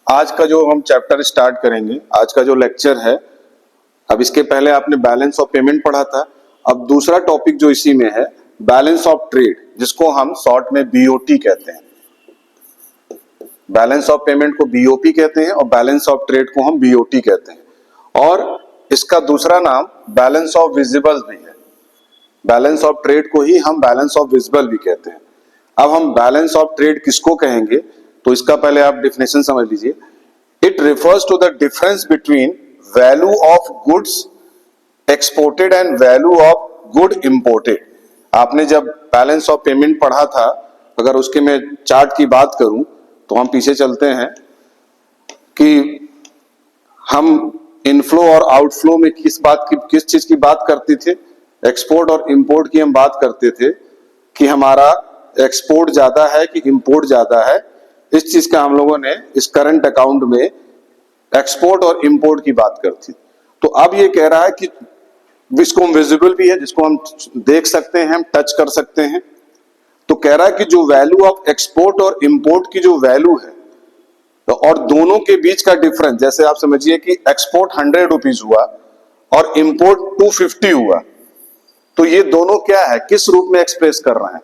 आज का जो हम चैप्टर स्टार्ट करेंगे, आज का जो लेक्चर है, अब इसके पहले आपने बैलेंस ऑफ पेमेंट पढ़ा था। अब दूसरा टॉपिक जो इसी में है बैलेंस ऑफ ट्रेड, जिसको हम शॉर्ट में बीओटी कहते हैं। बैलेंस ऑफ पेमेंट को बीओपी कहते हैं और बैलेंस ऑफ ट्रेड को हम बीओटी कहते हैं। और इसका दूसरा नाम बैलेंस ऑफ विजिबल भी है। बैलेंस ऑफ ट्रेड को ही हम बैलेंस ऑफ विजिबल भी कहते हैं। अब हम बैलेंस ऑफ ट्रेड किसको कहेंगे, तो इसका पहले आप डेफिनेशन समझ लीजिए। It refers to the difference between value of goods exported and value of good imported. आपने जब बैलेंस ऑफ पेमेंट पढ़ा था, अगर उसके मैं चार्ट की बात करूं तो हम पीछे चलते हैं कि हम इनफ्लो और आउटफ्लो में किस चीज की बात करते थे। एक्सपोर्ट और इंपोर्ट की हम बात करते थे कि हमारा एक्सपोर्ट ज्यादा है कि इंपोर्ट ज्यादा है। इस चीज का हम लोगों ने इस करंट अकाउंट में एक्सपोर्ट और इंपोर्ट की बात करती। तो अब ये कह रहा है कि जिसको हम विजिबल भी है, जिसको हम देख सकते हैं, हम टच कर सकते हैं। तो कह रहा है कि जो वैल्यू ऑफ एक्सपोर्ट और इंपोर्ट की जो वैल्यू है, तो और दोनों के बीच का डिफरेंस, जैसे आप समझिए कि एक्सपोर्ट 100 रुपीज हुआ और इंपोर्ट 250 हुआ, तो ये दोनों क्या है, किस रूप में एक्सप्रेस कर रहे हैं?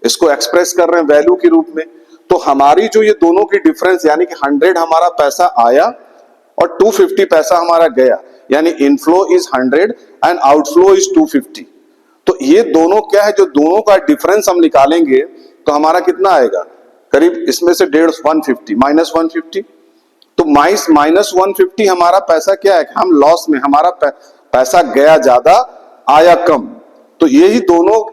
इसको एक्सप्रेस कर रहे हैं वैल्यू के रूप में। तो हमारी जो ये दोनों की डिफरेंस, यानी कि 100 हमारा पैसा आया और 250 पैसा हमारा गया, यानी inflow is 100 and outflow is 250। तो ये दोनों क्या है, जो दोनों का डिफरेंस हम निकालेंगे तो हमारा कितना आएगा, करीब इसमें से 150 माइनस 150। तो माइनस 150 हमारा पैसा क्या है, हम लॉस में, हमारा पैसा गया ज्यादा आया कम। तो यही दोनों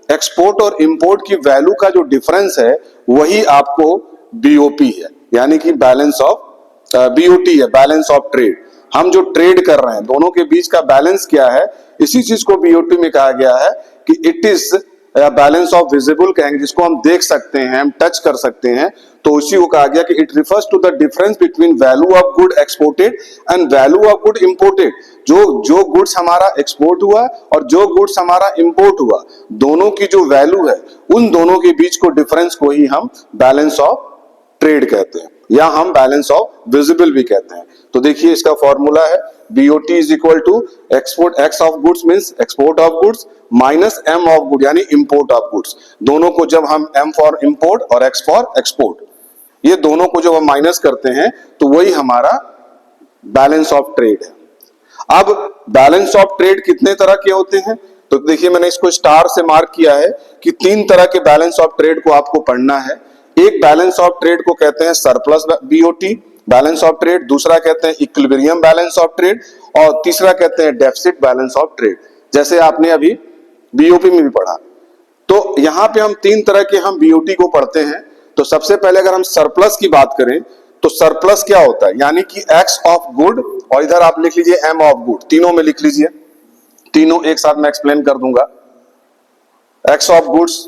एक्सपोर्ट और इंपोर्ट की वैल्यू का जो डिफरेंस है वही आपको बीओपी है, यानी कि बैलेंस ऑफ बीओटी है, बैलेंस ऑफ ट्रेड। हम जो ट्रेड कर रहे हैं दोनों के बीच का बैलेंस क्या है, इसी चीज को बीओटी में कहा गया है कि it is balance of visible कहेंगे, जिसको हम देख सकते हैं, हम टच कर सकते हैं। तो उसी को कहा गया कि it refers to the difference between value of good exported and value of good imported. जो गुड्स हमारा एक्सपोर्ट हुआ और जो गुड्स हमारा इंपोर्ट हुआ, दोनों की जो वैल्यू है, उन दोनों के बीच को डिफरेंस को ही हम बैलेंस ऑफ ट्रेड कहते हैं, या हम बैलेंस ऑफ विजिबल भी कहते हैं। तो देखिए इसका फॉर्मूला है BOT is equal to export X of goods means export of goods minus M of good यानी इंपोर्ट ऑफ गुड्स। दोनों को जब हम M फॉर इंपोर्ट और X फॉर एक्सपोर्ट, ये दोनों को जब हम माइनस करते हैं तो वही हमारा बैलेंस ऑफ ट्रेड है। अब बैलेंस ऑफ ट्रेड कितने तरह के होते हैं, तो देखिए मैंने इसको स्टार से मार्क किया है कि 3 तरह के बैलेंस ऑफ ट्रेड को आपको पढ़ना है। एक बैलेंस ऑफ ट्रेड को कहते हैं surplus BOT balance of trade, दूसरा कहते हैं इक्विलिब्रियम बैलेंस ऑफ ट्रेड, और तीसरा कहते हैं डेफिसिट बैलेंस ऑफ ट्रेड, जैसे आपने अभी बीओपी में भी पढ़ा। तो यहां पे हम 3 तरह के हम बीओटी को पढ़ते हैं। तो सबसे पहले अगर हम सरप्लस की बात करें तो सरप्लस क्या होता है, यानी कि एक्स ऑफ गुड, और इधर आप लिख लीजिए M ऑफ गुड, तीनों में लिख लीजिए, तीनों एक साथ मैं एक्सप्लेन कर दूंगा। एक्स ऑफ गुड्स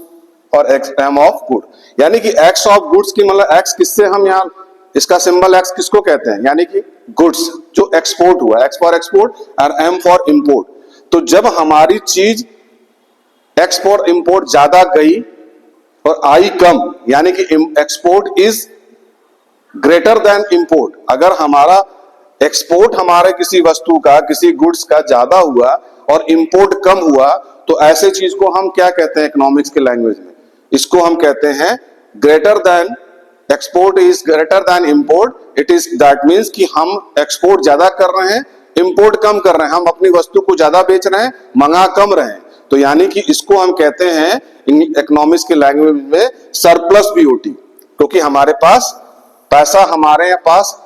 और M ऑफ गुड, यानी कि एक्स ऑफ गुड्स की मतलब एक्स किससे हम यहां, इसका सिंबल एक्स किसको कहते हैं, यानी कि गुड्स जो एक्सपोर्ट हुआ, एक्स फॉर एक्सपोर्ट और M फॉर इंपोर्ट। तो जब हमारी चीज एक्स फॉर इंपोर्ट ज्यादा गई और आई कम, यानी कि export is greater than import. अगर हमारा एक्सपोर्ट हमारे किसी वस्तु का, किसी गुड्स का ज्यादा हुआ और इंपोर्ट कम हुआ, तो ऐसे चीज को हम क्या कहते हैं इकोनॉमिक्स के लैंग्वेज में, इसको हम कहते हैं greater than, export is greater than import. It is that means कि हम एक्सपोर्ट ज्यादा कर रहे हैं, इंपोर्ट कम कर रहे हैं, हम अपनी वस्तु को ज्यादा बेच रहे हैं, मंगा कम रहे हैं। तो यानी कि इसको हम कहते हैं इकोनॉमिक्स के लैंग्वेज में सरप्लस बीओटी, क्योंकि हमारे पास पैसा, हमारे पास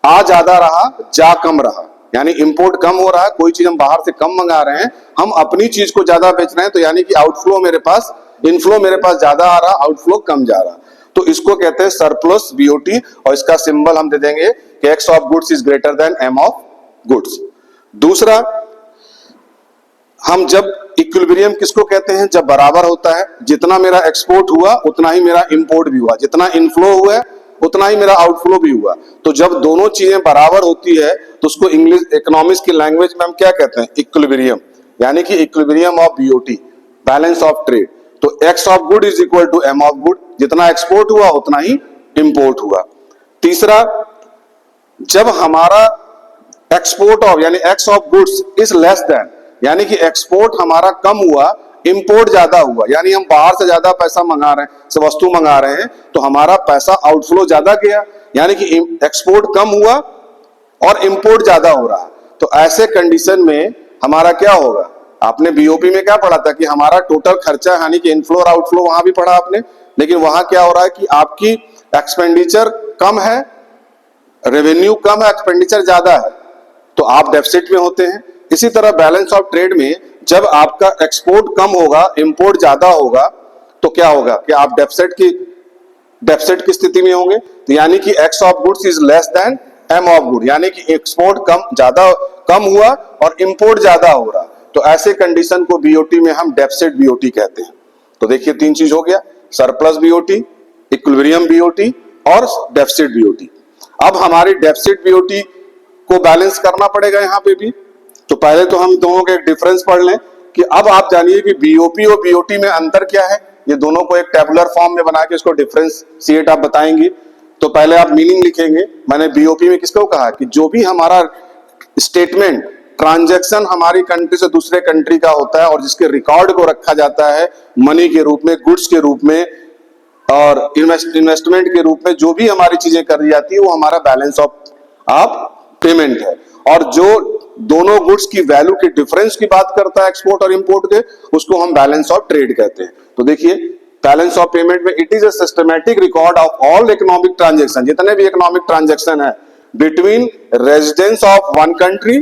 आ ज्यादा रहा, जा कम रहा, यानी इंपोर्ट कम हो रहा है, कोई चीज हम बाहर से कम मंगा रहे हैं, हम अपनी चीज को ज्यादा बेच रहे हैं, तो यानी कि आउटफ्लो मेरे पास, इनफ्लो मेरे पास ज्यादा आ रहा, आउटफ्लो कम जा रहा। तो इसको कहते हैं सरप्लस बीओटी, और इसका सिंबल हम दे देंगे कि X of goods is greater than M of goods. दूसरा, हम जब इक्विलिब्रियम किसको कहते हैं, जब बराबर होता है, जितना मेरा एक्सपोर्ट हुआ उतना ही मेरा इंपोर्ट भी हुआ, जितना इनफ्लो हुआ उतना ही मेरा आउटफ्लो भी हुआ। तो जब दोनों चीजें बराबर होती है तो उसको इंग्लिश इकोनॉमिक्स की लैंग्वेज में हम क्या कहते हैं, इक्विलिब्रियम, यानी कि equilibrium of BOT, balance of trade. तो X of good is equal to M of good, जितना एक्सपोर्ट हुआ उतना ही इंपोर्ट हुआ। तीसरा, जब हमारा एक्सपोर्ट ऑफ यानी X of goods is less than, यानी कि एक्सपोर्ट हमारा कम हुआ, इंपोर्ट ज्यादा हुआ, यानी हम बाहर से ज्यादा पैसा मंगा रहे हैं, से वस्तु मंगा रहे हैं, तो हमारा पैसा आउटफ्लो ज्यादा गया, यानी कि एक्सपोर्ट कम हुआ और इंपोर्ट ज्यादा हो रहा। तो ऐसे कंडीशन में हमारा क्या होगा? आपने बीओपी में क्या पढ़ा था कि हमारा टोटल खर्चा यानी कि इनफ्लो और आउटफ्लो वहां भी पढ़ा आपने, लेकिन वहां क्या हो रहा है कि आपकी एक्सपेंडिचर कम है, रेवेन्यू कम है, एक्सपेंडिचर ज्यादा है, तो आप डेफिसिट में होते हैं। इसी तरह बैलेंस ऑफ ट्रेड में जब आपका एक्सपोर्ट कम होगा, इंपोर्ट ज्यादा होगा, तो क्या होगा कि आप डेफिसिट की स्थिति में होंगे। तो यानी कि X of goods is less than M of good, यानी कि एक्सपोर्ट कम हुआ और इंपोर्ट ज्यादा हो रहा, तो ऐसे कंडीशन को बीओटी में हम डेफिसिट बीओटी कहते हैं। तो देखिए 3 चीज हो गया, सरप्लस बीओटी, इक्विलिब्रियम बीओटी और डेफिसिट बीओटी। अब हमारी डेफिसिट बीओटी को बैलेंस करना पड़ेगा यहाँ पे भी। तो पहले तो हम दोनों के एक डिफरेंस पढ़ लें कि अब आप जानिए कि बीओपी और बीओटी में अंतर क्या है। ये दोनों को एक टेबुलर फॉर्म में बना के इसको डिफरेंशिएट आप बताएंगे। तो पहले आप मीनिंग लिखेंगे। मैंने बीओपी में किसको कहा कि जो भी हमारा स्टेटमेंट ट्रांजैक्शन हमारी कंट्री से दूसरे कंट्री का होता है और जिसके रिकॉर्ड को रखा जाता है मनी के रूप में, गुड्स के रूप में और इन्वेस्टमेंट के रूप में, जो भी हमारी चीजें करी जाती है वो हमारा बैलेंस ऑफ पेमेंट है। और जो दोनों गुड्स की वैल्यू के डिफरेंस की बात करता है एक्सपोर्ट और इंपोर्ट के, उसको हम बैलेंस ऑफ ट्रेड कहते हैं। तो देखिए बैलेंस ऑफ पेमेंट में it is a systematic record of all economic transaction, जितने भी इकोनॉमिक ट्रांजैक्शन है between residence of one country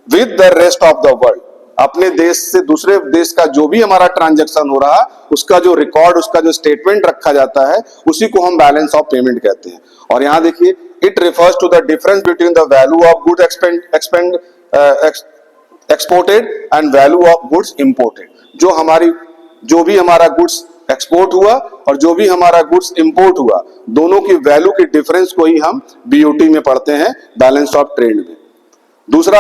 with the rest of the world. अपने देश से दूसरे देश का जो भी हमारा ट्रांजैक्शन हो रहा, उसका जो रिकॉर्ड, उसका जो स्टेटमेंट रखा जाता है, उसी को हम बैलेंस ऑफ पेमेंट कहते हैं। और यहां देखिए it refers to the difference between the value of good exported and value of goods imported. जो भी हमारा गुड्स एक्सपोर्ट हुआ और जो भी हमारा गुड्स इंपोर्ट हुआ, दोनों की वैल्यू के डिफरेंस को ही हम बीओटी में पढ़ते हैं, बैलेंस ऑफ ट्रेड में। दूसरा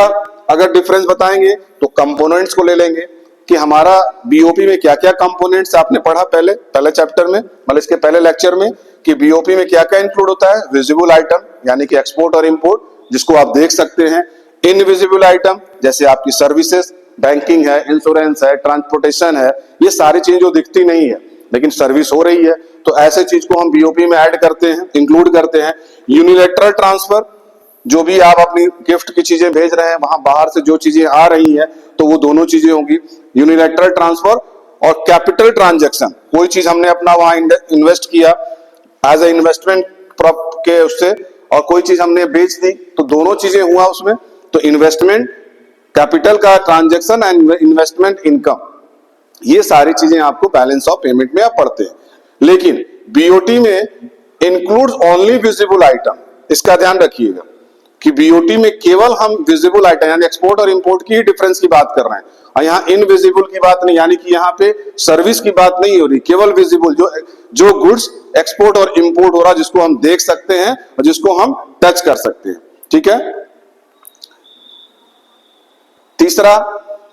अगर डिफरेंस बताएंगे तो कंपोनेंट्स को ले लेंगे कि हमारा बीओपी में क्या क्या कंपोनेंट्स आपने पढ़ा पहले चैप्टर में, मतलब इसके पहले लेक्चर में, कि बीओपी में क्या क्या इंक्लूड होता है। विजिबल आइटम यानी कि एक्सपोर्ट और इंपोर्ट, जिसको आप देख सकते हैं। इनविजिबल आइटम जैसे आपकी सर्विसेज, बैंकिंग है, इंश्योरेंस है, ट्रांसपोर्टेशन है, ये सारी चीजें जो दिखती नहीं है लेकिन सर्विस हो रही है, तो ऐसे चीज को हम बीओपी में ऐड करते हैं, इंक्लूड करते हैं। यूनिलैटरल ट्रांसफर, जो भी आप अपनी गिफ्ट की चीजें भेज रहे हैं, वहां बाहर से जो चीजें आ रही हैं तो वो दोनों चीजें होंगी, यूनिलैटरल ट्रांसफर। और कैपिटल ट्रांजैक्शन, कोई चीज हमने अपना वहां इन्वेस्ट किया एज ए इन्वेस्टमेंट के उससे, और कोई चीज हमने बेच दी, तो दोनों चीजें हुआ उसमें। तो इन्वेस्टमेंट, कैपिटल का ट्रांजैक्शन एंड इन्वेस्टमेंट इनकम, ये सारी चीजें आपको बैलेंस ऑफ पेमेंट में आप पढ़ते हैं। लेकिन बीओटी में इंक्लूड्स ओनली विजिबल आइटम, इसका ध्यान रखिएगा कि बीओटी में केवल हम विजिबल आइटम यानी एक्सपोर्ट और इंपोर्ट की ही डिफरेंस की बात कर रहे हैं, और यहाँ इनविजिबल की बात नहीं, यानी कि यहाँ पे सर्विस की बात नहीं हो रही, केवल विजिबल जो गुड्स एक्सपोर्ट और इंपोर्ट हो रहा, जिसको हम देख सकते हैं और जिसको हम टच कर सकते हैं। ठीक है। तीसरा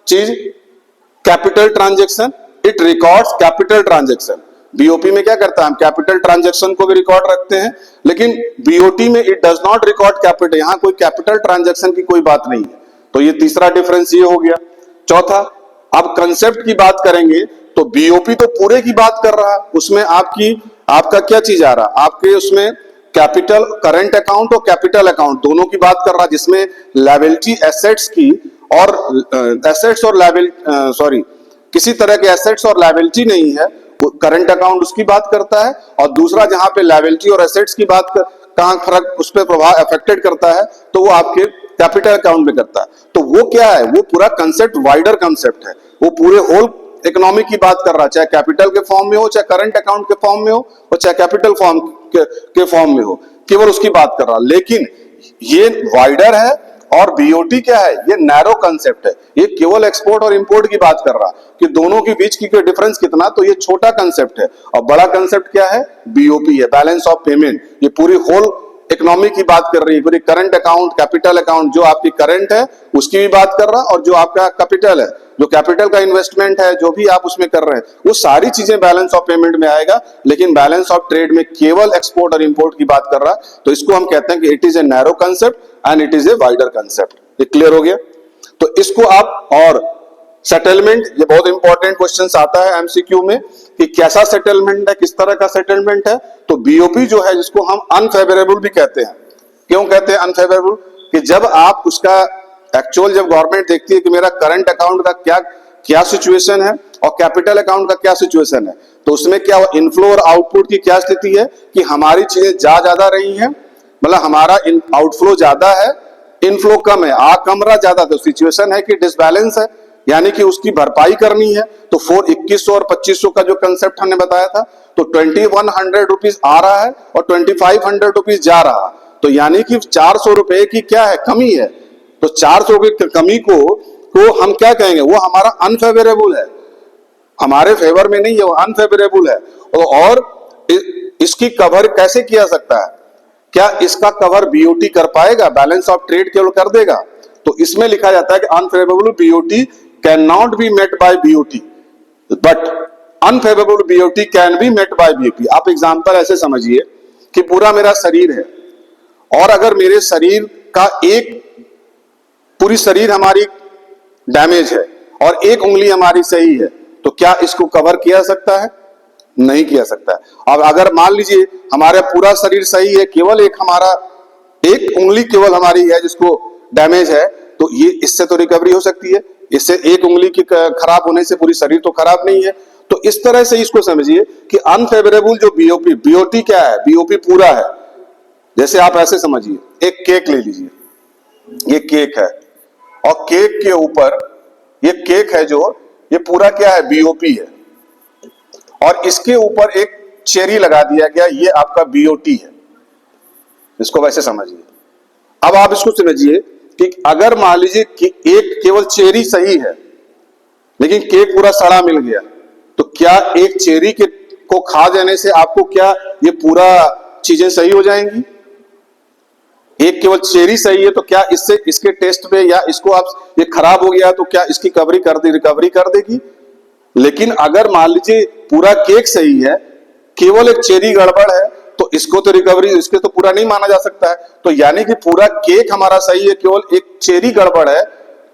चीज capital transaction, it records capital transaction. BOP में क्या करता है, हम कैपिटल ट्रांजैक्शन को भी रिकॉर्ड रखते हैं, लेकिन बीओटी में it does not record capital, यहां कोई कैपिटल ट्रांजैक्शन की कोई बात नहीं है। तो ये तीसरा डिफरेंस ये हो गया। चौथा, अब कंसेप्ट की बात करेंगे तो बीओपी तो पूरे की बात कर रहा है, उसमें आपका क्या चीज आ रहा, आपके उसमें कैपिटल, करंट अकाउंट और कैपिटल अकाउंट दोनों की बात कर रहा है, जिसमें लायबिलिटी एसेट्स की और एसेट्स और किसी तरह के एसेट्स और लायबिलिटी नहीं है, करंट अकाउंट उसकी बात करता है। और दूसरा जहां पे लायबिलिटी और एसेट्स की बात कहां फर्क उस पर प्रभाव अफेक्टेड करता है, तो वो आपके कैपिटल अकाउंट में करता है। तो वो क्या है, वो पूरा कंसेप्ट वाइडर कंसेप्ट है, वो पूरे होल इकोनॉमिक की बात कर रहा है, चाहे कैपिटल के फॉर्म में हो, चाहे करंट अकाउंट के फॉर्म में हो, और चाहे कैपिटल फॉर्म के फॉर्म में हो, केवल उसकी बात कर रहा है। लेकिन ये वाइडर है और बीओटी क्या है, ये नैरो कंसेप्ट है, ये केवल एक्सपोर्ट और इंपोर्ट की बात कर रहा है कि दोनों के बीच की डिफरेंस कितना, तो ये छोटा कंसेप्ट है। और बड़ा कंसेप्ट क्या है, बीओपी है, बैलेंस ऑफ पेमेंट। ये पूरी होल इकोनॉमी की बात कर रही है, पूरी करंट अकाउंट, कैपिटल अकाउंट, जो आपकी करंट है उसकी भी बात कर रहा है, और जो आपका कैपिटल है, जो कैपिटल का इन्वेस्टमेंट है, जो भी आप उसमें कर रहे हैं, वो सारी चीजें बैलेंस ऑफ पेमेंट में आएगा। लेकिन बैलेंस ऑफ ट्रेड में केवल एक्सपोर्ट और इंपोर्ट की बात कर रहा है, तो इसको हम कहते हैं कि it is a narrow concept and it is a wider concept. ये क्लियर हो गया? तो इसको आप, और सेटलमेंट, ये बहुत इंपॉर्टेंट क्वेश्चन आता है एमसीक्यू में कि कैसा सेटलमेंट है, किस तरह का सेटलमेंट है। तो बीओपी जो है, जिसको हम अनफेवरेबल भी कहते हैं। क्यों कहते हैं अनफेवरेबल? कि जब आप उसका एक्चुअल, जब गवर्नमेंट देखती है कि मेरा करंट अकाउंट का क्या क्या सिचुएशन है और कैपिटल अकाउंट का क्या सिचुएशन है, तो उसमें क्या इनफ्लो और आउटपुट की क्या स्थिति है कि हमारी चीजें ज्यादा रही हैं, मतलब हमारा आउटफ्लो ज्यादा है, इनफ्लो कम है, आ कम रहा ज्यादा, तो सिचुएशन है कि डिसबैलेंस है, यानी कि उसकी भरपाई करनी है। तो 2100 और 2500 का जो कंसेप्ट हमने बताया था, तो 2100 रुपीज आ रहा है और 2500 रुपीज जा रहा, तो यानी कि 400 रुपए की क्या है, कमी है। तो 400 की कमी को हम क्या कहेंगे, वो हमारा अनफेवरेबल है, हमारे फेवर में नहीं है, वो अनफेवरेबल है। और इसकी कवर कैसे किया सकता है? क्या इसका कवर बीओटी कर पाएगा? बैलेंस ऑफ ट्रेड केवल कर देगा? तो इसमें लिखा जाता है कि unfavourable BOT can not be met by BOT, but unfavourable BOT can be met by BOT. आप एग्जांपल ऐसे समझिए कि पूरा मेरा शरीर है, और अगर मेरे शरीर का पूरी शरीर हमारी डैमेज है और एक उंगली हमारी सही है, तो क्या इसको कवर किया सकता है? नहीं किया सकता है। अब अगर मान लीजिए हमारा पूरा शरीर सही है, केवल एक उंगली केवल हमारी है जिसको डैमेज है, तो ये इससे तो रिकवरी हो सकती है। इससे एक उंगली की खराब होने से पूरी शरीर तो खराब नहीं है। तो इस तरह से इसको समझिए कि अनफेवरेबल जो बीओटी क्या है, बीओपी पूरा है। जैसे आप ऐसे समझिए, एक केक ले लीजिए, ये केक है, और केक के ऊपर, ये केक है जो, ये पूरा क्या है, बीओपी है, और इसके ऊपर एक चेरी लगा दिया गया, ये आपका बीओटी है। इसको वैसे समझिए। अब आप इसको समझिए कि अगर मान लीजिए कि एक केवल चेरी सही है लेकिन केक पूरा सड़ा मिल गया, तो क्या एक चेरी को खा जाने से आपको क्या ये पूरा चीजें सही हो जाएंगी? एक केवल चेरी सही है, तो क्या इससे, इसके टेस्ट पे, या इसको आप, ये खराब हो गया तो क्या इसकी रिकवरी कर देगी? लेकिन अगर मान लीजिए पूरा केक सही है, केवल एक चेरी गड़बड़ है, तो इसको तो रिकवरी, इसके तो पूरा नहीं माना जा सकता है। तो यानी कि पूरा केक हमारा सही है, केवल एक चेरी गड़बड़ है,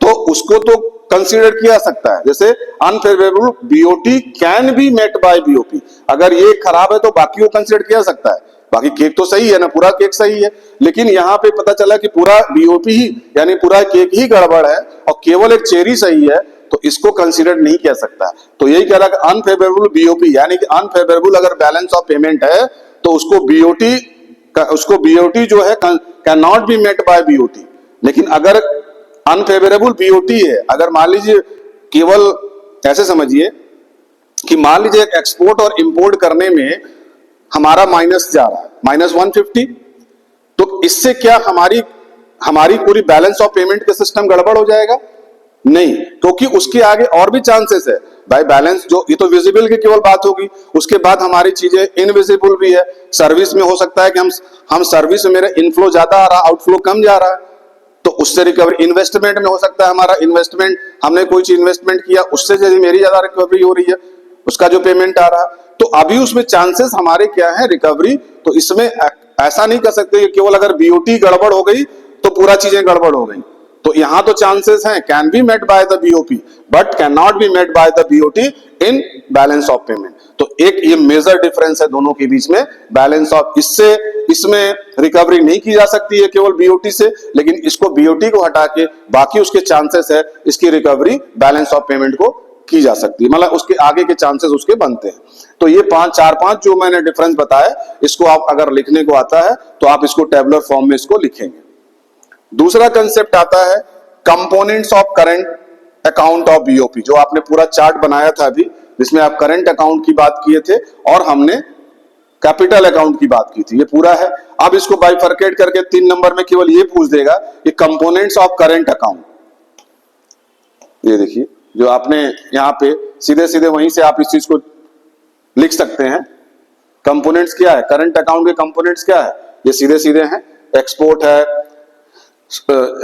तो उसको तो कंसीडर किया सकता है। जैसे unfavourable BOT can be met by BOP, अगर ये खराब है तो बाकी को कंसीडर किया सकता है। बाकी केक तो सही है ना, पूरा केक सही है, लेकिन यहाँ पे पता चला कि पूरा बीओपी ही, यानी पूरा केक ही गड़बड़ है और केवल एक चेरी सही है, तो इसको कंसीडर नहीं किया सकता। तो यही कह रहा है कि अनफेवरेबल बीओपी, यानी कि अनफेवरेबल अगर बैलेंस ऑफ पेमेंट है, तो उसको बीओटी जो है can not be met by BOT. लेकिन अगर अनफेवरेबल बीओटी है, अगर मान लीजिए, केवल ऐसे समझिए कि मान लीजिए एक्सपोर्ट और इंपोर्ट करने में हमारा माइनस जा रहा है, -150, तो इससे क्या हमारी पूरी बैलेंस ऑफ पेमेंट का सिस्टम गड़बड़ हो जाएगा? नहीं, क्योंकि उसके आगे और भी चांसेस है भाई। बैलेंस जो, ये तो विजिबल की केवल बात होगी, उसके बाद हमारी चीजें इनविजिबल भी है। सर्विस में हो सकता है कि हम सर्विस में मेरा इनफ्लो ज्यादा आ रहा, आउटफ्लो कम जा रहा है, तो उससे रिकवरी। इन्वेस्टमेंट में हो सकता है हमारा इन्वेस्टमेंट, हमने कोई चीज इन्वेस्टमेंट किया, उससे मेरी ज्यादा रिकवरी हो रही है, उसका जो पेमेंट आ रहा, तो अभी उसमें चांसेस हमारे क्या है, रिकवरी। तो इसमें ऐसा नहीं कर सकते कि केवल अगर बीओटी गड़बड़ हो गई तो पूरा चीजें गड़बड़ हो गई। तो यहां तो चांसेस हैं, can be met by the BOP but can not be met by the BOT in balance of payment. तो एक ये मेजर डिफरेंस है दोनों के बीच में, बैलेंस ऑफ, इसमें रिकवरी नहीं की जा सकती है केवल बीओटी से, लेकिन इसको बीओटी को हटा के बाकी उसके चांसेस है इसकी रिकवरी बैलेंस ऑफ पेमेंट को की जा सकती है, मतलब उसके आगे के चांसेस उसके बनते हैं। तो ये 4-5 जो मैंने डिफरेंस बताया, इसको आप अगर लिखने को आता है तो आप इसको टेबुलर फॉर्म में इसको लिखेंगे। दूसरा कंसेप्ट आता है components of current account of BOP, जो आपने पूरा चार्ट बनाया था अभी, जिसमें आप करंट अकाउंट की बात किए थे और हमने कैपिटल अकाउंट की बात की थी, ये पूरा है। अब इसको बाइफरकेट करके 3 नंबर में केवल ये पूछ देगा कि कंपोनेंट्स ऑफ करंट अकाउंट। ये देखिए, जो आपने यहाँ पे सीधे वहीं से आप इस चीज को लिख सकते हैं। कंपोनेंट्स क्या है, करंट अकाउंट के कंपोनेंट्स क्या है, ये सीधे सीधे हैं। एक्सपोर्ट है,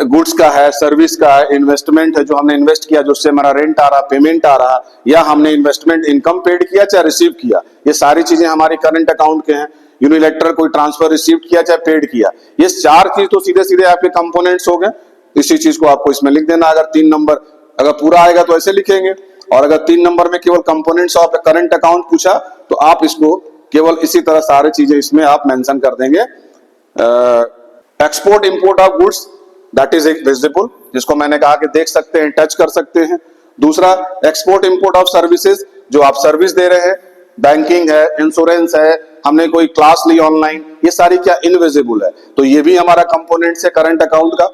गुड्स का है, सर्विस का है, इन्वेस्टमेंट है जो हमने इन्वेस्ट किया, जो उससे हमारा रेंट आ रहा, पेमेंट आ रहा, या हमने इन्वेस्टमेंट इनकम पेड किया चाहे रिसीव किया, ये सारी चीजें हमारे करंट अकाउंट के हैं। यूनिलैटरल कोई ट्रांसफर रिसीव किया चाहे पेड किया, ये चार चीज तो सीधे सीधे आपके कंपोनेंट्स हो गए। इसी चीज को आपको इसमें लिख देना। अगर 3 नंबर अगर पूरा आएगा तो ऐसे लिखेंगे, और अगर 3 नंबर में केवल कंपोनेंट्स ऑफ करंट अकाउंट पूछा तो आप इसको केवल इसी तरह सारी चीजें इसमें आप मेंशन कर देंगे। Export import of goods that is visible, जिसको मैंने कहा कि देख सकते हैं, टच कर सकते हैं। दूसरा एक्सपोर्ट इंपोर्ट ऑफ सर्विसेज, जो आप सर्विस दे रहे हैं, बैंकिंग है, इंश्योरेंस है, हमने कोई क्लास ली ऑनलाइन, ये सारी क्या इनविजिबल है, तो ये भी हमारा कंपोनेंट है करंट अकाउंट का,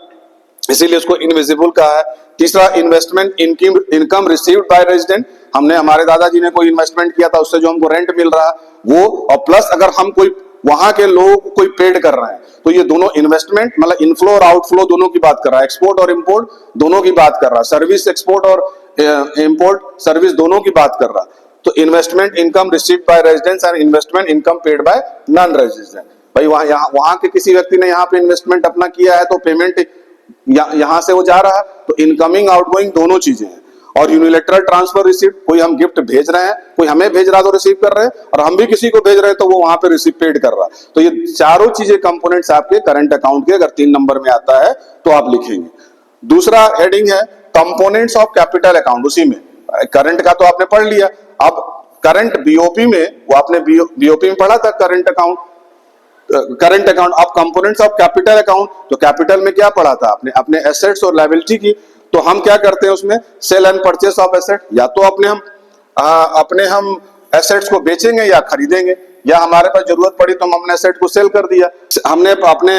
इसीलिए इसको इनविजिबल कहा है। तीसरा investment income received by resident, हमने हमारे दादाजी ने कोई इन्वेस्टमेंट किया था, उससे जो हमको रेंट मिल रहा वो, और प्लस अगर हम कोई वहां के लोगों को कोई पेड कर रहे हैं, तो ये दोनों इन्वेस्टमेंट मतलब इनफ्लो और आउटफ्लो दोनों की बात कर रहा है, एक्सपोर्ट और इंपोर्ट दोनों की बात कर रहा है, सर्विस एक्सपोर्ट और इंपोर्ट सर्विस दोनों की बात कर रहा है। तो investment income received by residents and investment income paid by non resident, भाई वहां के किसी व्यक्ति ने यहाँ पे इन्वेस्टमेंट अपना किया है तो पेमेंट यहां से वो जा रहा है, तो इनकमिंग आउटगोइंग दोनों चीजें हैं। और यूनिलैटरल ट्रांसफर रिसीव्ड, कोई हम गिफ्ट भेज रहे हैं, कोई हमें भेज रहा है तो रिसीव कर रहे हैं, और हम भी किसी को भेज रहे हैं तो वो वहां पे रिसीव पेड कर रहा है। तो ये चारों चीजें कंपोनेंट्स आपके करंट अकाउंट के अगर 3 नंबर में आता है तो आप लिखेंगे। दूसरा हेडिंग है कंपोनेंट्स ऑफ कैपिटल अकाउंट, उसी में करंट का तो आपने पढ़ लिया, अब करंट बीओपी में, वो आपने बीओपी में पढ़ा था करंट अकाउंट, अब कंपोनेंट्स ऑफ कैपिटल अकाउंट, तो कैपिटल में क्या पढ़ा था आपने, अपने एसेट्स और लायबिलिटी की। तो हम क्या करते हैं उसमें, sale and purchase of asset, या तो अपने हम एसेट्स को बेचेंगे या खरीदेंगे, या हमारे पास जरूरत पड़ी तो हम अपने एसेट को सेल कर दिया, हमने अपने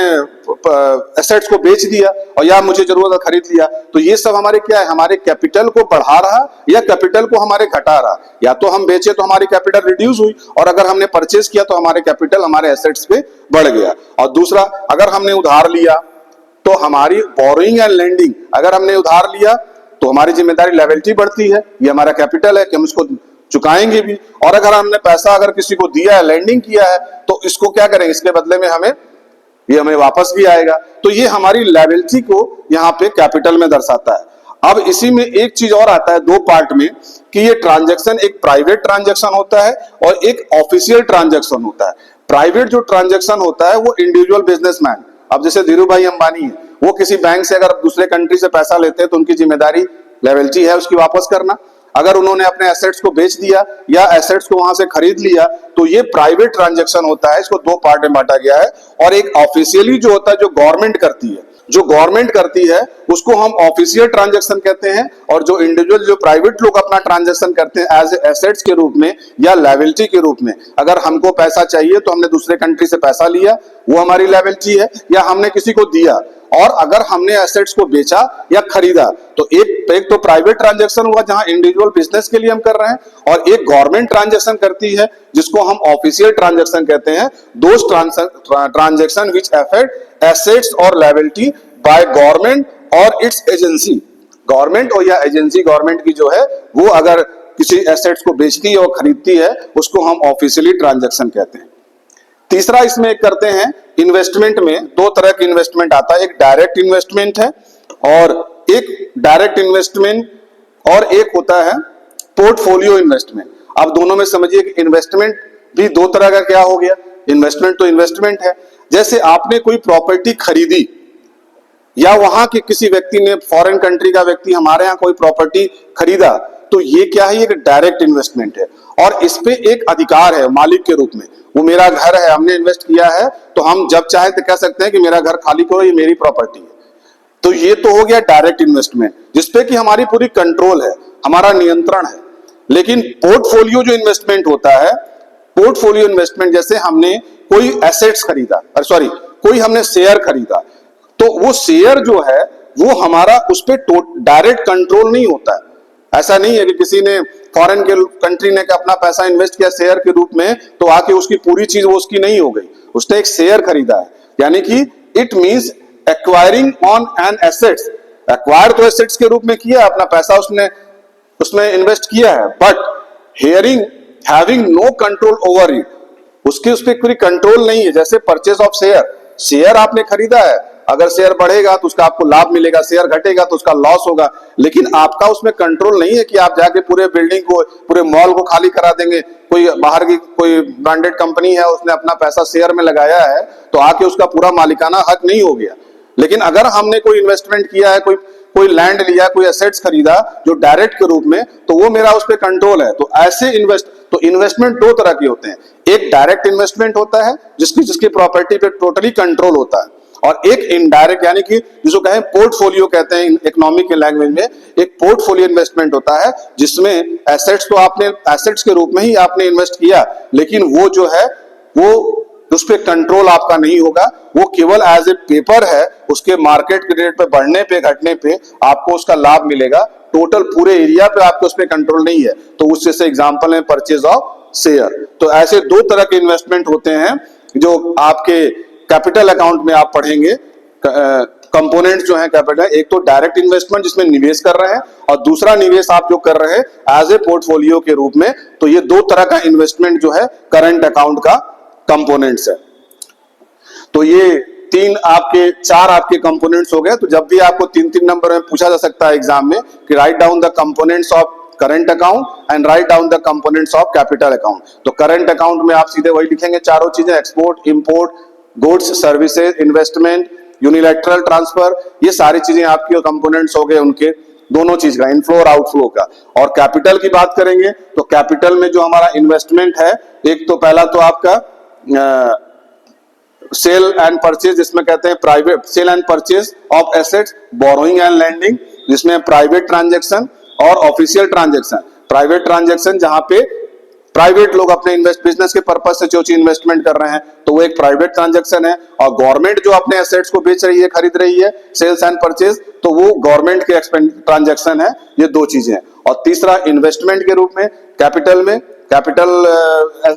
एसेट्स को बेच दिया, और या मुझे जरूरत है खरीद लिया। तो ये सब हमारे क्या है, हमारे कैपिटल को बढ़ा रहा या कैपिटल को हमारे घटा रहा, या तो हम बेचे तो हमारी कैपिटल रिड्यूस हुई, और अगर हमने परचेज किया तो हमारे कैपिटल हमारे एसेट्स पे बढ़ गया। और दूसरा, अगर हमने उधार लिया तो हमारी बोरोइंग एंड लेंडिंग, अगर हमने उधार लिया तो हमारी जिम्मेदारी लायबिलिटी बढ़ती है, ये हमारा कैपिटल है कि हम इसको चुकाएंगे भी, और अगर हमने पैसा अगर किसी को दिया है, लेंडिंग किया है, तो इसको क्या करेंगे, इसके बदले में हमें वापस भी आएगा। तो ये हमारी लायबिलिटी को यहाँ पे कैपिटल में दर्शाता है। अब इसी में एक चीज और आता है 2 पार्ट में, कि ये ट्रांजैक्शन एक प्राइवेट ट्रांजैक्शन होता है और एक ऑफिशियल ट्रांजैक्शन होता है। प्राइवेट जो ट्रांजैक्शन होता है वो इंडिविजुअल बिजनेसमैन, अब जैसे धीरू भाई अंबानी है, वो किसी बैंक से अगर दूसरे कंट्री से पैसा लेते हैं तो उनकी जिम्मेदारी लायबिलिटी है उसकी वापस करना। अगर उन्होंने अपने एसेट्स को बेच दिया या एसेट्स को वहां से खरीद लिया तो ये प्राइवेट ट्रांजैक्शन होता है, इसको 2 पार्ट में बांटा गया है। और एक ऑफिशियली जो होता है, जो गवर्नमेंट करती है, उसको हम ऑफिशियल ट्रांजैक्शन कहते हैं, और जो इंडिविजुअल जो प्राइवेट लोग अपना ट्रांजैक्शन करते हैं एज एसेट्स के रूप में या लायबिलिटी के रूप में, अगर हमको पैसा चाहिए तो हमने दूसरे कंट्री से पैसा लिया, वो हमारी लायबिलिटी है, या हमने किसी को दिया, और अगर हमने एसेट्स को बेचा या खरीदा, तो एक तो प्राइवेट ट्रांजैक्शन हुआ जहां इंडिविजुअल बिजनेस के लिए हम कर रहे हैं, और एक गवर्नमेंट ट्रांजैक्शन करती है जिसको हम ऑफिशियल ट्रांजैक्शन कहते हैं। दोस ट्रांजैक्शन व्हिच अफेक्ट एसेट्स और लायबिलिटी बाय गवर्नमेंट और इट्स एजेंसी, गवर्नमेंट और या एजेंसी गवर्नमेंट की जो है वो अगर किसी एसेट्स को बेचती है और खरीदती है, उसको हम ऑफिशियली ट्रांजैक्शन कहते हैं। तीसरा इसमें एक करते हैं इन्वेस्टमेंट में, 2 तरह की इन्वेस्टमेंट आता है, एक डायरेक्ट इन्वेस्टमेंट है और एक होता है पोर्टफोलियो इन्वेस्टमेंट। अब दोनों में समझिए कि इन्वेस्टमेंट भी 2 तरह का क्या हो गया, इन्वेस्टमेंट तो इन्वेस्टमेंट है, जैसे आपने कोई प्रॉपर्टी खरीदी या वहां के किसी व्यक्ति ने, फॉरेन कंट्री का व्यक्ति हमारे यहाँ कोई प्रॉपर्टी खरीदा, तो ये क्या है, एक डायरेक्ट इन्वेस्टमेंट है, और इस पे एक अधिकार है मालिक के रूप में। वो मेरा घर है, हमने इन्वेस्ट किया है, तो हम जब चाहे तो कह सकते हैं कि मेरा घर खाली करो, ये मेरी प्रॉपर्टी है। तो ये तो हो गया डायरेक्ट इन्वेस्टमेंट, जिसपे कि हमारी पूरी कंट्रोल है, हमारा नियंत्रण है। लेकिन पोर्टफोलियो जो इन्वेस्टमेंट होता है, पोर्टफोलियो इन्वेस्टमेंट जैसे हमने कोई एसेट्स खरीदा, कोई हमने शेयर खरीदा, तो वो शेयर जो है वो हमारा उस पर डायरेक्ट कंट्रोल नहीं होता है। ऐसा नहीं है कि किसी ने फॉरेन के कंट्री ने अपना पैसा इन्वेस्ट किया शेयर के रूप में, तो आके उसकी पूरी चीज वो उसकी नहीं हो गई, उसने एक शेयर खरीदा है, यानी कि it means acquiring on an assets, acquire तो एसेट्स के रूप में किया, अपना पैसा उसमें इन्वेस्ट किया है, but having no control over it, उसकी उस पर कोई कंट्रोल नहीं है। जैसे परचेज ऑफ शेयर, शेयर आपने खरीदा है, अगर शेयर बढ़ेगा तो उसका आपको लाभ मिलेगा, शेयर घटेगा तो उसका लॉस होगा, लेकिन आपका उसमें कंट्रोल नहीं है कि आप जाके पूरे बिल्डिंग को, पूरे मॉल को खाली करा देंगे। कोई बाहर की कोई ब्रांडेड कंपनी है, उसने अपना पैसा शेयर में लगाया है, तो आके उसका पूरा मालिकाना हक नहीं हो गया। लेकिन अगर हमने कोई इन्वेस्टमेंट किया है, कोई लैंड लिया, कोई एसेट्स खरीदा जो डायरेक्ट के रूप में, तो वो मेरा उस पर कंट्रोल है। तो ऐसे इन्वेस्टमेंट दो तरह के होते हैं। एक डायरेक्ट इन्वेस्टमेंट होता है जिसकी प्रॉपर्टी पे टोटली कंट्रोल होता है, और एक इनडायरेक्ट यानी कि जिसको कहें पोर्टफोलियो कहते हैं इकोनॉमिक के लैंग्वेज में, एक पोर्टफोलियो इन्वेस्टमेंट होता है जिसमें एसेट्स तो आपने एसेट्स के रूप में ही आपने इन्वेस्ट किया, लेकिन वो जो है वो उस पर कंट्रोल आपका नहीं होगा, वो केवल एज ए पेपर है, उसके मार्केट के रेट पे बढ़ने पे घटने पे आपको उसका लाभ मिलेगा, टोटल पूरे एरिया पे आपको उस पर कंट्रोल नहीं है। तो उससे से एग्जांपल है परचेज ऑफ शेयर। तो ऐसे दो तरह के इन्वेस्टमेंट होते हैं जो आपके कैपिटल अकाउंट में आप पढ़ेंगे। कंपोनेंट जो है कैपिटल, एक तो डायरेक्ट इन्वेस्टमेंट जिसमें निवेश कर रहे हैं, और दूसरा निवेश आप जो कर रहे हैं एज ए पोर्टफोलियो के रूप में। तो ये दो तरह का इन्वेस्टमेंट जो है करंट अकाउंट का कंपोनेंट्स है। तो ये चार आपके कंपोनेंट्स हो गए। तो जब भी आपको 3-3 नंबर में पूछा जा सकता है एग्जाम में कि write down the components of current account and write down the components of capital account. तो करंट अकाउंट में आप सीधे वही लिखेंगे, चारों चीजें, export, import, goods, services, investment, unilateral transfer, ये सारी चीजें आपके कंपोनेंट्स हो गए उनके, दोनों चीज का, इनफ्लो और आउटफ्लो का। और कैपिटल की बात करेंगे तो कैपिटल में जो हमारा इन्वेस्टमेंट है, एक तो पहला तो आपका सेल एंड परचेज, जिसमें कहते हैं private sale and purchase of assets, borrowing and lending, जिसमें प्राइवेट ट्रांजैक्शन और ऑफिशियल ट्रांजैक्शन। प्राइवेट ट्रांजैक्शन जहां पे प्राइवेट लोग अपने बिजनेस के पर्पज से जो चीज इन्वेस्टमेंट कर रहे हैं, तो वो एक प्राइवेट ट्रांजैक्शन है। और गवर्नमेंट जो अपने एसेट्स को बेच रही है, खरीद रही है, सेल्स एंड परचेज, तो वो गवर्नमेंट के ट्रांजैक्शन है। ये दो चीजें। और तीसरा इन्वेस्टमेंट के रूप में कैपिटल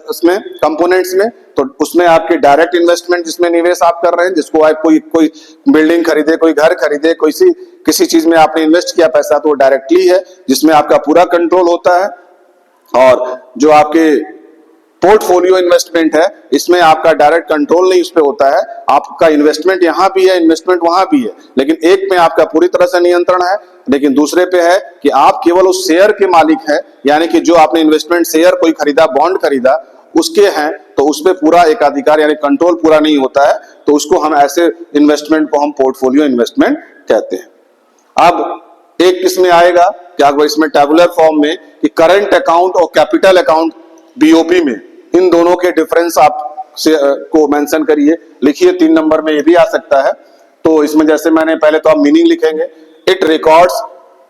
उसमें कंपोनेंट्स में, तो उसमें आपके डायरेक्ट इन्वेस्टमेंट जिसमें निवेश आप कर रहे हैं, जिसको आप कोई बिल्डिंग खरीदे, कोई घर खरीदे, किसी चीज में आपने इन्वेस्ट किया पैसा, तो वो डायरेक्टली है जिसमें आपका पूरा कंट्रोल होता है। और जो आपके पोर्टफोलियो इन्वेस्टमेंट है, इसमें आपका डायरेक्ट कंट्रोल नहीं उस पर होता है, आपका इन्वेस्टमेंट यहां भी है, इन्वेस्टमेंट वहां भी है, लेकिन एक में आपका पूरी तरह से नियंत्रण है, लेकिन दूसरे पे है कि आप केवल उस शेयर के मालिक है, यानी कि जो आपने इन्वेस्टमेंट शेयर कोई खरीदा, बॉन्ड खरीदा, उसके हैं, तो उस पर पूरा एकाधिकार यानी कंट्रोल पूरा नहीं होता है। तो उसको हम ऐसे इन्वेस्टमेंट को हम पोर्टफोलियो इन्वेस्टमेंट कहते हैं। अब एक किसमें आएगा क्या, इसमें टेबुलर फॉर्म में, कि करंट अकाउंट और कैपिटल अकाउंट बीओपी में, इन दोनों के डिफरेंस आप को मेंशन करिए, लिखिए। 3 नंबर में ये भी आ सकता है। तो इसमें जैसे मैंने पहले तो आप मीनिंग लिखेंगे, it records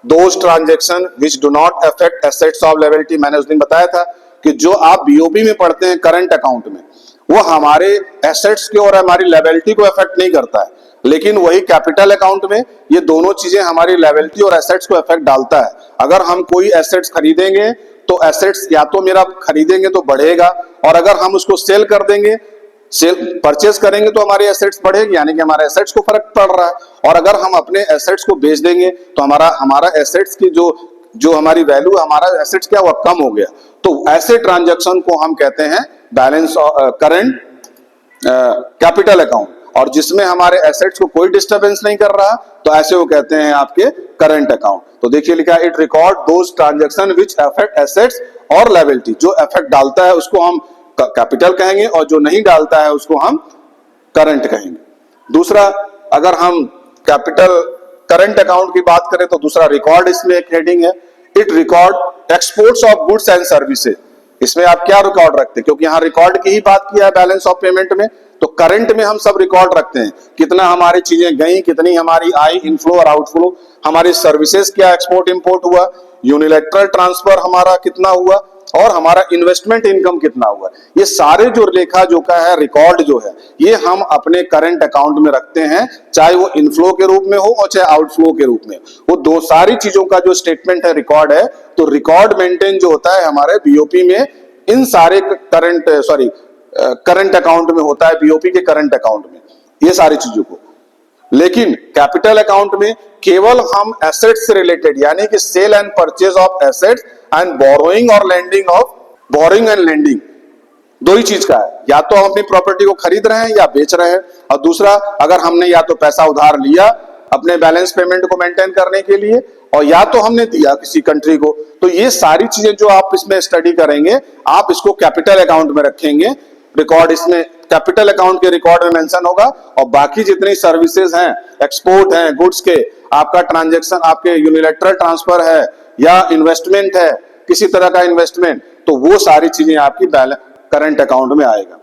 those transaction which do not affect assets of liability. मैंने उस दिन बताया था कि जो आप बीओपी में पढ़ते हैं करंट अकाउंट में, वो हमारे एसेट्स के और हमारी लायबिलिटी को अफेक्ट नहीं करता है, लेकिन वही कैपिटल अकाउंट में ये दोनों चीजें हमारी लायबिलिटी और एसेट्स को अफेक्ट डालता है। अगर हम कोई एसेट्स खरीदेंगे तो एसेट्स या तो मेरा खरीदेंगे तो बढ़ेगा, और अगर हम उसको सेल कर देंगे, परचेज करेंगे तो हमारे एसेट्स बढ़ेगी, यानी कि हमारे एसेट्स को फर्क पड़ रहा है। और अगर हम अपने एसेट्स को बेच देंगे तो हमारा एसेट्स की जो हमारी वैल्यू, हमारा एसेट्स क्या हुआ, कम हो गया। तो ऐसे ट्रांजैक्शन को हम कहते हैं बैलेंस करंट कैपिटल अकाउंट, और जिसमें हमारे एसेट्स को कोई डिस्टरबेंस नहीं कर रहा, तो ऐसे वो कहते हैं आपके करंट अकाउंट। तो देखिए लिखा है, it record those transaction which affect assets और लायबिलिटी। जो अफेक्ट डालता है उसको हम कैपिटल कहेंगे, और जो नहीं डालता है उसको हम करंट कहेंगे। दूसरा, अगर हम कैपिटल करंट अकाउंट की बात करें तो दूसरा रिकॉर्ड, इसमें एक हेडिंग है, it record exports of goods and services. इसमें आप क्या रिकॉर्ड रखते हैं, क्योंकि यहाँ रिकॉर्ड की ही बात किया है बैलेंस ऑफ पेमेंट में, तो करंट में हम सब रिकॉर्ड रखते हैं, कितना हमारी चीजें गई, कितनी हमारी आई, इनफ्लो और आउटफ्लो, हमारी सर्विसेज क्या एक्सपोर्ट इंपोर्ट हुआ, यूनिलैटरल ट्रांसफर हमारा कितना हुआ, और हमारा इन्वेस्टमेंट इनकम कितना हुआ। ये सारे जो लेखा जोखा है, रिकॉर्ड जो है, ये हम अपने करंट अकाउंट में रखते हैं, चाहे वो इनफ्लो के रूप में हो और चाहे आउटफ्लो के रूप में। वो दो सारी चीजों का जो स्टेटमेंट है, रिकॉर्ड है। तो रिकॉर्ड मेंटेन जो होता है हमारे बीओपी में, इन सारे करंट अकाउंट में होता है, बीओपी के करंट अकाउंट में, ये सारी चीजों को। लेकिन कैपिटल अकाउंट में केवल हम एसेट्स से रिलेटेड, यानी कि sale and purchase of assets and borrowing और lending of borrowing and lending, दो ही चीज का है, या तो हम अपनी प्रॉपर्टी को खरीद रहे हैं या बेच रहे हैं, और दूसरा अगर हमने या तो पैसा उधार लिया अपने बैलेंस पेमेंट को मेंटेन करने के लिए, और या तो हमने दिया किसी कंट्री को। तो ये सारी चीजें जो आप इसमें स्टडी करेंगे, आप इसको कैपिटल अकाउंट में रखेंगे, रिकॉर्ड इसमें कैपिटल अकाउंट के रिकॉर्ड में मेंशन होगा। और बाकी जितनी सर्विसेज हैं, एक्सपोर्ट हैं गुड्स के, आपका ट्रांजैक्शन, आपके यूनिलैटरल ट्रांसफर है या इन्वेस्टमेंट है, किसी तरह का इन्वेस्टमेंट, तो वो सारी चीजें आपकी करंट अकाउंट में आएगा।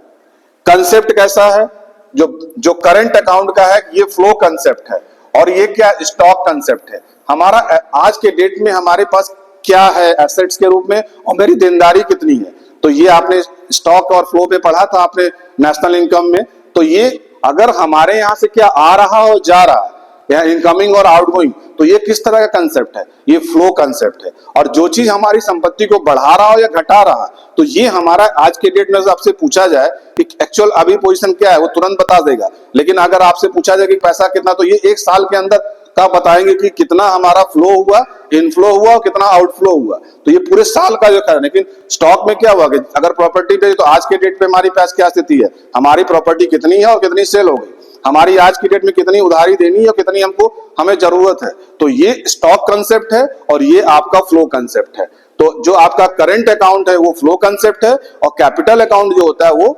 कंसेप्ट कैसा है? जो करंट अकाउंट का है, ये फ्लो कंसेप्ट है, और ये क्या स्टॉक कंसेप्ट है। हमारा आज के डेट में हमारे पास क्या है एसेट्स के रूप में, और मेरी देनदारी कितनी है। तो ये आपने स्टॉक और फ्लो पे पढ़ा था आपने नेशनल इनकम में। तो ये अगर हमारे यहां से क्या आ रहा हो जा रहा है, या इनकमिंग और आउटगोइंग, तो ये किस तरह का कंसेप्ट है? ये फ्लो कंसेप्ट है। और जो चीज हमारी संपत्ति को बढ़ा रहा हो या घटा रहा है, तो ये हमारा आज के डेट में आपसे पूछा जाए कि एक्चुअल अभी पोजीशन क्या है, वो तुरंत बता देगा। लेकिन अगर आपसे पूछा जाए कि पैसा कितना, तो ये एक साल के अंदर का बताएंगे कि कितना हमारा फ्लो हुआ, इनफ्लो हुआ और कितना आउटफ्लो हुआ। तो ये पूरे साल का जो है। लेकिन स्टॉक में क्या हुआ कि अगर प्रॉपर्टी पे, तो आज के डेट पे हमारी पास क्या स्थिति है, हमारी प्रॉपर्टी कितनी है और कितनी सेल हो गई, हमारी आज की डेट में कितनी उधारी देनी है और कितनी हमको हमें जरूरत है। तो ये स्टॉक कंसेप्ट है और ये आपका फ्लो कंसेप्ट है। तो जो आपका करंट अकाउंट है वो फ्लो कंसेप्ट है, और कैपिटल अकाउंट जो होता है वो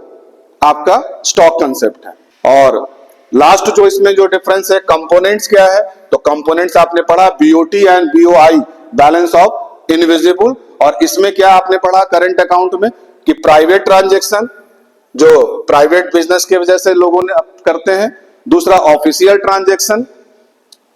आपका स्टॉक कंसेप्ट है। और लास्ट जो इसमें जो डिफरेंस है, कंपोनेंट्स क्या है, तो कंपोनेंट्स आपने पढ़ा BOT and BOI, balance of invisible. और इसमें क्या आपने पढ़ा करंट अकाउंट में कि प्राइवेट ट्रांजैक्शन, जो प्राइवेट बिजनेस के वजह से लोगों ने करते हैं, दूसरा ऑफिशियल ट्रांजैक्शन,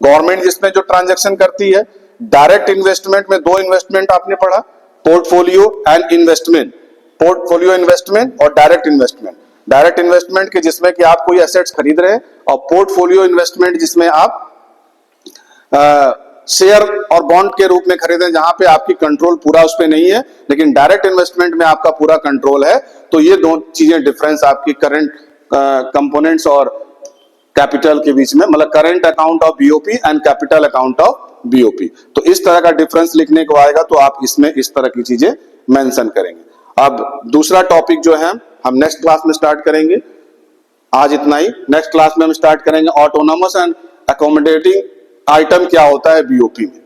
गवर्नमेंट जिसमें जो ट्रांजैक्शन करती है, डायरेक्ट इन्वेस्टमेंट में दो इन्वेस्टमेंट आपने पढ़ा, portfolio and investment, portfolio investment और डायरेक्ट इन्वेस्टमेंट। डायरेक्ट इन्वेस्टमेंट के जिसमें कि आप कोई एसेट्स खरीद रहे हैं, और पोर्टफोलियो इन्वेस्टमेंट जिसमें आप शेयर और बॉन्ड के रूप में खरीदें, जहां पे आपकी कंट्रोल पूरा उस पे नहीं है, लेकिन डायरेक्ट इन्वेस्टमेंट में आपका पूरा कंट्रोल है। तो ये दो चीजें डिफरेंस आपकी करंट कंपोनेंट्स और कैपिटल के बीच में, मतलब current account of BOP and capital account of BOP. तो इस तरह का डिफरेंस लिखने को आएगा, तो आप इसमें इस तरह की चीजें मेंशन करेंगे। अब दूसरा टॉपिक जो है हम नेक्स्ट क्लास में स्टार्ट करेंगे। आज इतना ही। नेक्स्ट क्लास में हम स्टार्ट करेंगे ऑटोनोमस एंड अकोमोडेटिंग आइटम क्या होता है बीओपी में।